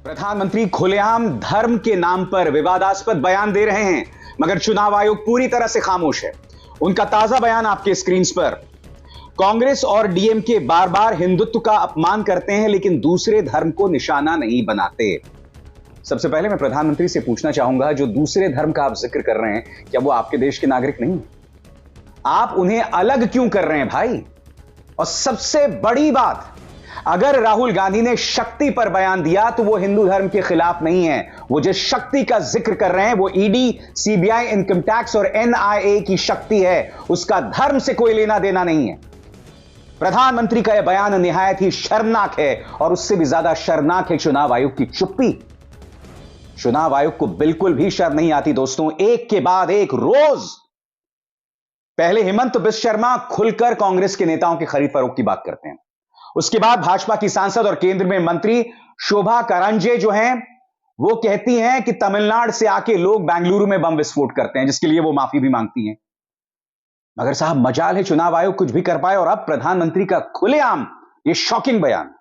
प्रधानमंत्री खुलेआम धर्म के नाम पर विवादास्पद बयान दे रहे हैं, मगर चुनाव आयोग पूरी तरह से खामोश है। उनका ताजा बयान आपके स्क्रीन पर। कांग्रेस और डीएमके बार बार हिंदुत्व का अपमान करते हैं, लेकिन दूसरे धर्म को निशाना नहीं बनाते। सबसे पहले मैं प्रधानमंत्री से पूछना चाहूंगा, जो दूसरे धर्म का आप जिक्र कर रहे हैं, क्या वो आपके देश के नागरिक नहीं? आप उन्हें अलग क्यों कर रहे हैं भाई? और सबसे बड़ी बात, अगर राहुल गांधी ने शक्ति पर बयान दिया तो वो हिंदू धर्म के खिलाफ नहीं है। वो जिस शक्ति का जिक्र कर रहे हैं वो ईडी, सीबीआई, इनकम टैक्स और एनआईए की शक्ति है। उसका धर्म से कोई लेना देना नहीं है। प्रधानमंत्री का यह बयान निहायत ही शर्मनाक है, और उससे भी ज्यादा शर्मनाक है चुनाव आयोग की चुप्पी। चुनाव आयोग को बिल्कुल भी शर्म नहीं आती दोस्तों। एक के बाद एक रोज पहले हिमंत बिस्व शर्मा खुलकर कांग्रेस के नेताओं की खरीद फरोख्त की बात करते हैं। उसके बाद भाजपा की सांसद और केंद्र में मंत्री शोभा करांजे जो हैं, वो कहती हैं कि तमिलनाडु से आके लोग बेंगलुरु में बम विस्फोट करते हैं, जिसके लिए वो माफी भी मांगती हैं। मगर साहब, मजाल है चुनाव आयोग कुछ भी कर पाए, और अब प्रधानमंत्री का खुलेआम ये शॉकिंग बयान।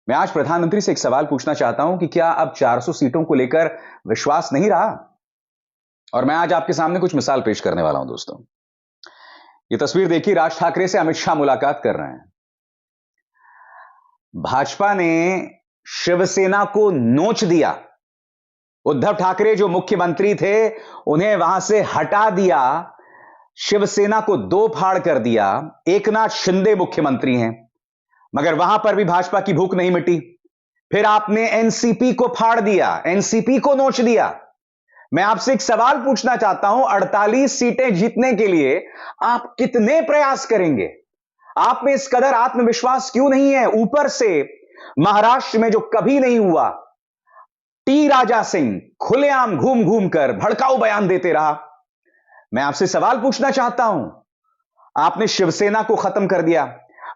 मैं आज प्रधानमंत्री से एक सवाल पूछना चाहता हूं कि क्या अब 400 सीटों को लेकर विश्वास नहीं रहा? और मैं आज आपके सामने कुछ मिसाल पेश करने वाला हूं दोस्तों। ये तस्वीर देखिए, राज ठाकरे से अमित शाह मुलाकात कर रहे हैं। भाजपा ने शिवसेना को नोच दिया। उद्धव ठाकरे जो मुख्यमंत्री थे, उन्हें वहां से हटा दिया। शिवसेना को दो फाड़ कर दिया। एकनाथ शिंदे मुख्यमंत्री हैं, मगर वहां पर भी भाजपा की भूख नहीं मिटी। फिर आपने एनसीपी को फाड़ दिया, एनसीपी को नोच दिया। मैं आपसे एक सवाल पूछना चाहता हूं, 48 सीटें जीतने के लिए आप कितने प्रयास करेंगे? आप में इस कदर आत्मविश्वास क्यों नहीं है? ऊपर से महाराष्ट्र में जो कभी नहीं हुआ, टी राजा सिंह खुलेआम घूम घूम कर भड़काऊ बयान देते रहा। मैं आपसे सवाल पूछना चाहता हूं, आपने शिवसेना को खत्म कर दिया,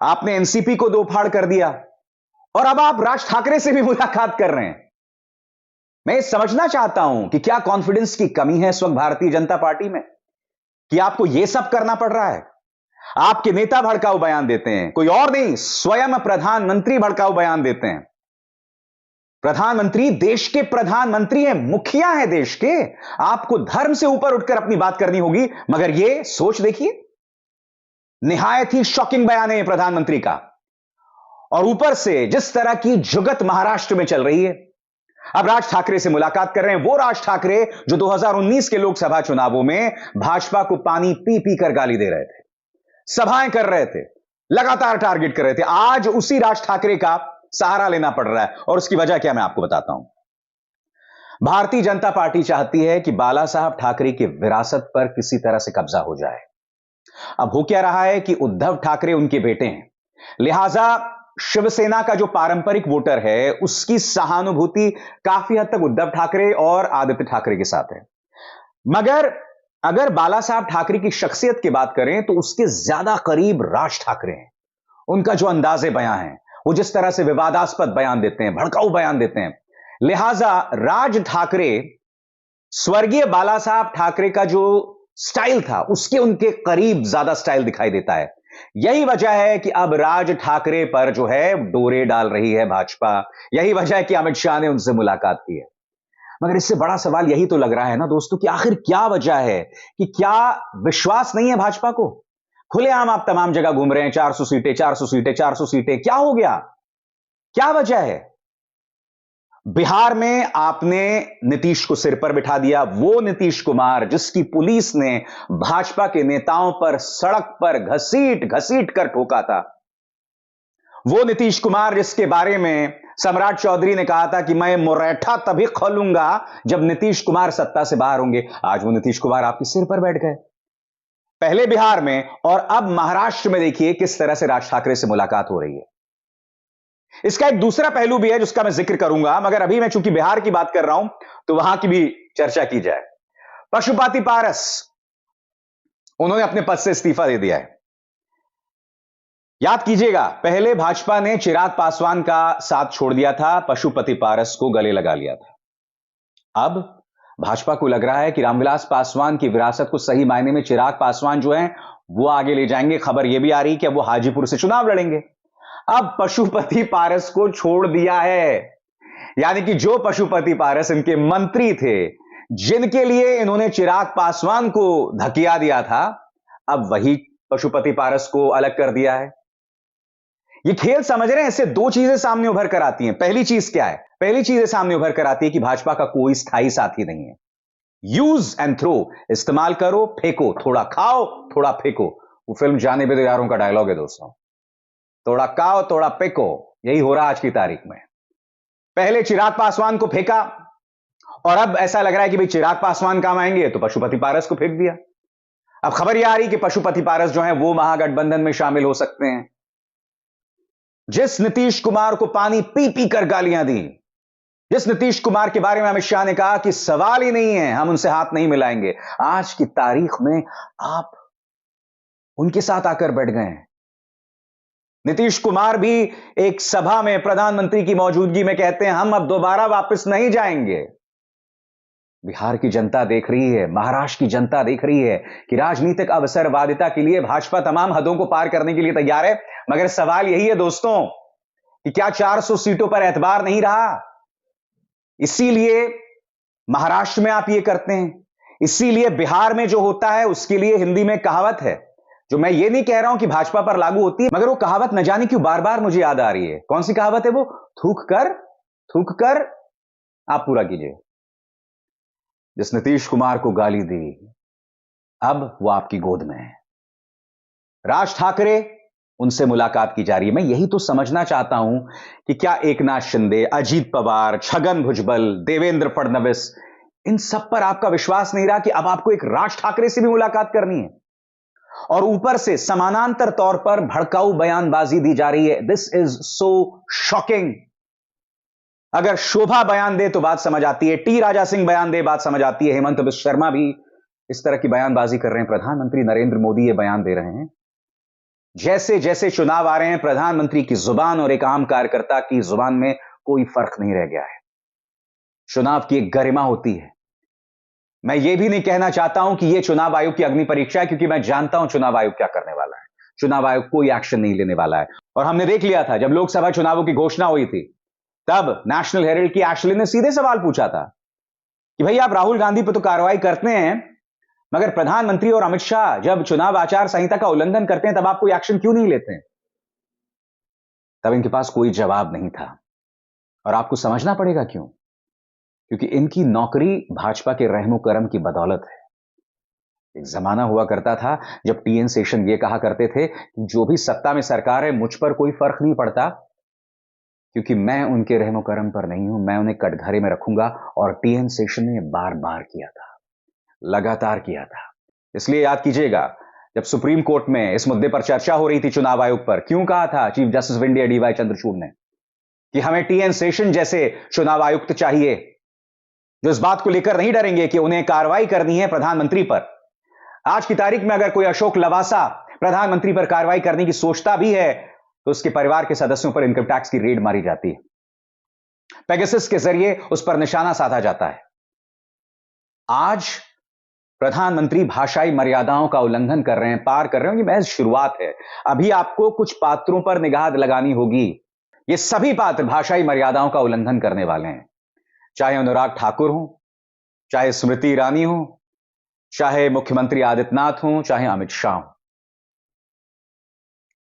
आपने एनसीपी को दो फाड़ कर दिया, और अब आप राज ठाकरे से भी मुलाकात कर रहे हैं। मैं ये समझना चाहता हूं कि क्या कॉन्फिडेंस की कमी है इस वक्त भारतीय जनता पार्टी में कि आपको यह सब करना पड़ रहा है? आपके नेता भड़काऊ बयान देते हैं, कोई और नहीं, स्वयं प्रधानमंत्री भड़काऊ बयान देते हैं। प्रधानमंत्री देश के प्रधानमंत्री हैं, मुखिया हैं देश के। आपको धर्म से ऊपर उठकर अपनी बात करनी होगी, मगर यह सोच देखिए, निहायत ही शॉकिंग बयान है प्रधानमंत्री का। और ऊपर से जिस तरह की जुगत महाराष्ट्र में चल रही है, अब राज ठाकरे से मुलाकात कर रहे हैं। वो राज ठाकरे जो 2019 के लोकसभा चुनावों में भाजपा को पानी पी पी कर गाली दे रहे थे, सभाएं कर रहे थे, लगातार टारगेट कर रहे थे। आज उसी राज ठाकरे का सहारा लेना पड़ रहा है, और उसकी वजह क्या मैं आपको बताता हूं। भारतीय जनता पार्टी चाहती है कि बाला साहब ठाकरे की विरासत पर किसी तरह से कब्जा हो जाए। अब हो क्या रहा है कि उद्धव ठाकरे उनके बेटे हैं, लिहाजा शिवसेना का जो पारंपरिक वोटर है, उसकी सहानुभूति काफी हद तक उद्धव ठाकरे और आदित्य ठाकरे के साथ है। मगर अगर बाला साहब ठाकरे की शख्सियत की बात करें तो उसके ज्यादा करीब राज ठाकरे हैं। उनका जो अंदाजे बयान है, वो जिस तरह से विवादास्पद बयान देते हैं, भड़काऊ बयान देते हैं, लिहाजा राज ठाकरे स्वर्गीय बाला साहब ठाकरे का जो स्टाइल था, उसके उनके करीब ज्यादा स्टाइल दिखाई देता है। यही वजह है कि अब राज ठाकरे पर जो है डोरे डाल रही है भाजपा। यही वजह है कि अमित शाह ने उनसे मुलाकात की है। मगर इससे बड़ा सवाल यही तो लग रहा है ना दोस्तों कि आखिर क्या वजह है, कि क्या विश्वास नहीं है भाजपा को? खुलेआम आप तमाम जगह घूम रहे हैं, 400 सीटें, 400 सीटें, 400 सीटें। क्या हो गया? क्या वजह है? बिहार में आपने नीतीश को सिर पर बिठा दिया। वो नीतीश कुमार जिसकी पुलिस ने भाजपा के नेताओं पर सड़क पर घसीट घसीट कर ठोका था। वो नीतीश कुमार जिसके बारे में सम्राट चौधरी ने कहा था कि मैं मुरैठा तभी खोलूंगा जब नीतीश कुमार सत्ता से बाहर होंगे। आज वो नीतीश कुमार आपके सिर पर बैठ गए, पहले बिहार में, और अब महाराष्ट्र में देखिए किस तरह से राज ठाकरे से मुलाकात हो रही है। इसका एक दूसरा पहलू भी है जिसका मैं जिक्र करूंगा, मगर अभी मैं चूंकि बिहार की बात कर रहा हूं तो वहां की भी चर्चा की जाए। पशुपति पारस, उन्होंने अपने पद से इस्तीफा दे दिया है। याद कीजिएगा, पहले भाजपा ने चिराग पासवान का साथ छोड़ दिया था, पशुपति पारस को गले लगा लिया था। अब भाजपा को लग रहा है कि रामविलास पासवान की विरासत को सही मायने में चिराग पासवान जो हैं वो आगे ले जाएंगे। खबर यह भी आ रही कि वो हाजीपुर से चुनाव लड़ेंगे। अब पशुपति पारस को छोड़ दिया है। यानी कि जो पशुपति पारस इनके मंत्री थे, जिनके लिए इन्होंने चिराग पासवान को धकिया दिया था, अब वही पशुपति पारस को अलग कर दिया है। ये खेल समझ रहे हैं? इससे दो चीजें सामने उभर कर आती हैं। पहली चीज क्या है? पहली चीजें सामने उभर कर आती है कि भाजपा का कोई स्थायी साथी नहीं है। यूज एंड थ्रो, इस्तेमाल करो, फेंको, थोड़ा खाओ, थोड़ा फेंको। वो फिल्म जाने भी दो यारों का डायलॉग है दोस्तों, थोड़ा खाओ, थोड़ा फेंको। यही हो रहा आज की तारीख में। पहले चिराग पासवान को फेंका और अब ऐसा लग रहा है कि भाई चिराग पासवान काम आएंगे तो पशुपति पारस को फेंक दिया। अब खबर यह आ रही कि पशुपति पारस जो है वो महागठबंधन में शामिल हो सकते हैं। जिस नीतीश कुमार को पानी पी पी कर गालियां दी, जिस नीतीश कुमार के बारे में अमित शाह ने कहा कि सवाल ही नहीं है, हम उनसे हाथ नहीं मिलाएंगे, आज की तारीख में आप उनके साथ आकर बैठ गए हैं। नीतीश कुमार भी एक सभा में प्रधानमंत्री की मौजूदगी में कहते हैं हम अब दोबारा वापस नहीं जाएंगे। बिहार की जनता देख रही है, महाराष्ट्र की जनता देख रही है कि राजनीतिक अवसरवादिता के लिए भाजपा तमाम हदों को पार करने के लिए तैयार है। मगर सवाल यही है दोस्तों कि क्या 400 सीटों पर एतबार नहीं रहा? इसीलिए महाराष्ट्र में आप ये करते हैं, इसीलिए बिहार में जो होता है उसके लिए हिंदी में कहावत है, जो मैं ये नहीं कह रहा हूं कि भाजपा पर लागू होती है, मगर वो कहावत न जाने क्यों बार बार मुझे याद आ रही है। कौन सी कहावत है वो? थूक कर आप पूरा कीजिए। जिस नीतीश कुमार को गाली दी, अब वो आपकी गोद में है। राज ठाकरे, उनसे मुलाकात की जा रही है। मैं यही तो समझना चाहता हूं कि क्या एकनाथ शिंदे, अजीत पवार, छगन भुजबल, देवेंद्र फडणवीस, इन सब पर आपका विश्वास नहीं रहा कि अब आपको एक राज ठाकरे से भी मुलाकात करनी है? और ऊपर से समानांतर तौर पर भड़काऊ बयानबाजी दी जा रही है। This is so shocking. अगर शोभा बयान दे तो बात समझ आती है, टी राजा सिंह बयान दे बात समझ आती है, हेमंत बिश्व शर्मा भी इस तरह की बयानबाजी कर रहे हैं, प्रधानमंत्री नरेंद्र मोदी ये बयान दे रहे हैं। जैसे जैसे चुनाव आ रहे हैं, प्रधानमंत्री की जुबान और एक आम कार्यकर्ता की जुबान में कोई फर्क नहीं रह गया है। चुनाव की एक गरिमा होती है। मैं ये भी नहीं कहना चाहता हूं कि यह चुनाव आयोग की अग्नि परीक्षा है, क्योंकि मैं जानता हूं चुनाव आयोग क्या करने वाला है। चुनाव आयोग कोई एक्शन नहीं लेने वाला है। और हमने देख लिया था जब लोकसभा चुनावों की घोषणा हुई थी, तब नेशनल हेराल्ड की एशली ने सीधे सवाल पूछा था कि भाई आप राहुल गांधी पर तो कार्रवाई करते हैं, मगर प्रधानमंत्री और अमित शाह जब चुनाव आचार संहिता का उल्लंघन करते हैं तब आप कोई एक्शन क्यों नहीं लेते हैं? तब इनके पास कोई जवाब नहीं था। और आपको समझना पड़ेगा क्यों, क्योंकि इनकी नौकरी भाजपा के रहमो करम की बदौलत है। एक जमाना हुआ करता था जब टीएन शेषन ये कहा करते थे कि जो भी सत्ता में सरकार है मुझ पर कोई फर्क नहीं पड़ता, क्योंकि मैं उनके रहमो करम पर नहीं हूं, मैं उन्हें कटघरे में रखूंगा। और टीएन शेषन ने बार बार किया था, लगातार किया था। इसलिए याद कीजिएगा, जब सुप्रीम कोर्ट में इस मुद्दे पर चर्चा हो रही थी चुनाव आयोग पर, क्यों कहा था chief justice of India DY Chandrachud ने कि हमें टीएन शेषन जैसे चुनाव आयुक्त चाहिए, जो इस बात को लेकर नहीं डरेंगे कि उन्हें कार्रवाई करनी है प्रधानमंत्री पर। आज की तारीख में अगर कोई अशोक लवासा प्रधानमंत्री पर कार्रवाई करने की सोचता भी है तो उसके परिवार के सदस्यों पर इनकम टैक्स की रेड मारी जाती है, पेगासस के जरिए उस पर निशाना साधा जाता है। आज प्रधानमंत्री भाषाई मर्यादाओं का उल्लंघन कर रहे हैं, पार कर रहे हैं। ये महज शुरुआत है। अभी आपको कुछ पात्रों पर निगाह लगानी होगी। ये सभी पात्र भाषाई मर्यादाओं का उल्लंघन करने वाले हैं, चाहे अनुराग ठाकुर हो, चाहे स्मृति ईरानी हो, चाहे मुख्यमंत्री आदित्यनाथ हो, चाहे अमित शाह हो।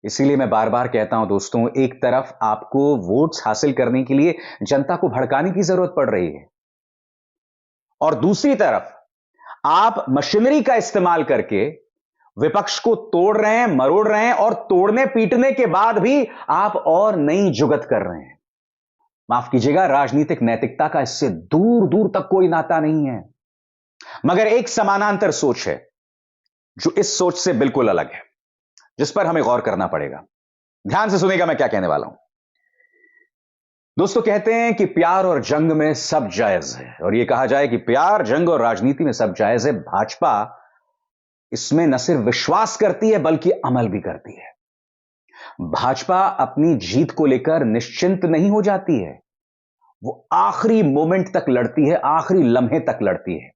इसीलिए मैं बार बार कहता हूं दोस्तों, एक तरफ आपको वोट्स हासिल करने के लिए जनता को भड़काने की जरूरत पड़ रही है, और दूसरी तरफ आप मशीनरी का इस्तेमाल करके विपक्ष को तोड़ रहे हैं, मरोड़ रहे हैं, और तोड़ने पीटने के बाद भी आप और नई जुगत कर रहे हैं। माफ कीजिएगा, राजनीतिक नैतिकता का इससे दूर दूर तक कोई नाता नहीं है। मगर एक समानांतर सोच है जो इस सोच से बिल्कुल अलग है, जिस पर हमें गौर करना पड़ेगा। ध्यान से सुनिएगा मैं क्या कहने वाला हूं। दोस्तों, कहते हैं कि प्यार और जंग में सब जायज है, और यह कहा जाए कि प्यार, जंग और राजनीति में सब जायज है। भाजपा इसमें न सिर्फ विश्वास करती है बल्कि अमल भी करती है। भाजपा अपनी जीत को लेकर निश्चिंत नहीं हो जाती है, वो आखिरी मोमेंट तक लड़ती है, आखिरी लम्हे तक लड़ती है।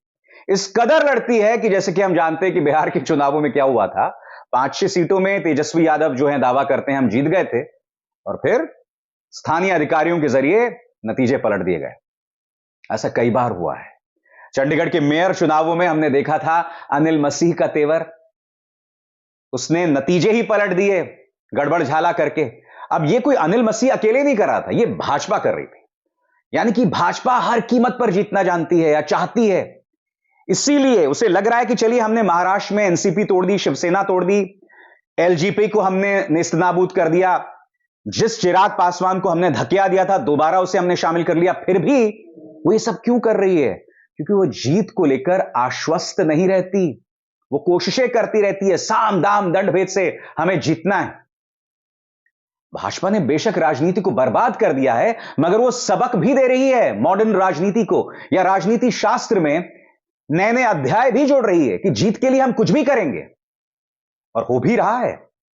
इस कदर लड़ती है कि जैसे कि हम जानते हैं कि बिहार के चुनावों में क्या हुआ था। 5-6 सीटों में तेजस्वी यादव जो है दावा करते हैं हम जीत गए थे, और फिर स्थानीय अधिकारियों के जरिए नतीजे पलट दिए गए। ऐसा कई बार हुआ है। चंडीगढ़ के मेयर चुनावों में हमने देखा था अनिल मसीह का तेवर, उसने नतीजे ही पलट दिए गड़बड़ झाला करके। अब यह कोई अनिल मसीह अकेले नहीं कर रहा था, यह भाजपा कर रही थी। यानी कि भाजपा हर कीमत पर जीतना जानती है या चाहती है, इसीलिए उसे लग रहा है कि चलिए हमने महाराष्ट्र में एनसीपी तोड़ दी, शिवसेना तोड़ दी, एलजेपी को हमने नेस्तनाबूद कर दिया, जिस चिराग पासवान को हमने धकिया दिया था दोबारा उसे हमने शामिल कर लिया, फिर भी वो ये सब क्यों कर रही है? क्योंकि वो जीत को लेकर आश्वस्त नहीं रहती, वो कोशिशें करती रहती है साम दाम दंड भेद से हमें जीतना है। भाजपा ने बेशक राजनीति को बर्बाद कर दिया है, मगर वो सबक भी दे रही है मॉडर्न राजनीति को, या राजनीति शास्त्र में नए नए अध्याय भी जोड़ रही है कि जीत के लिए हम कुछ भी करेंगे, और हो भी रहा है।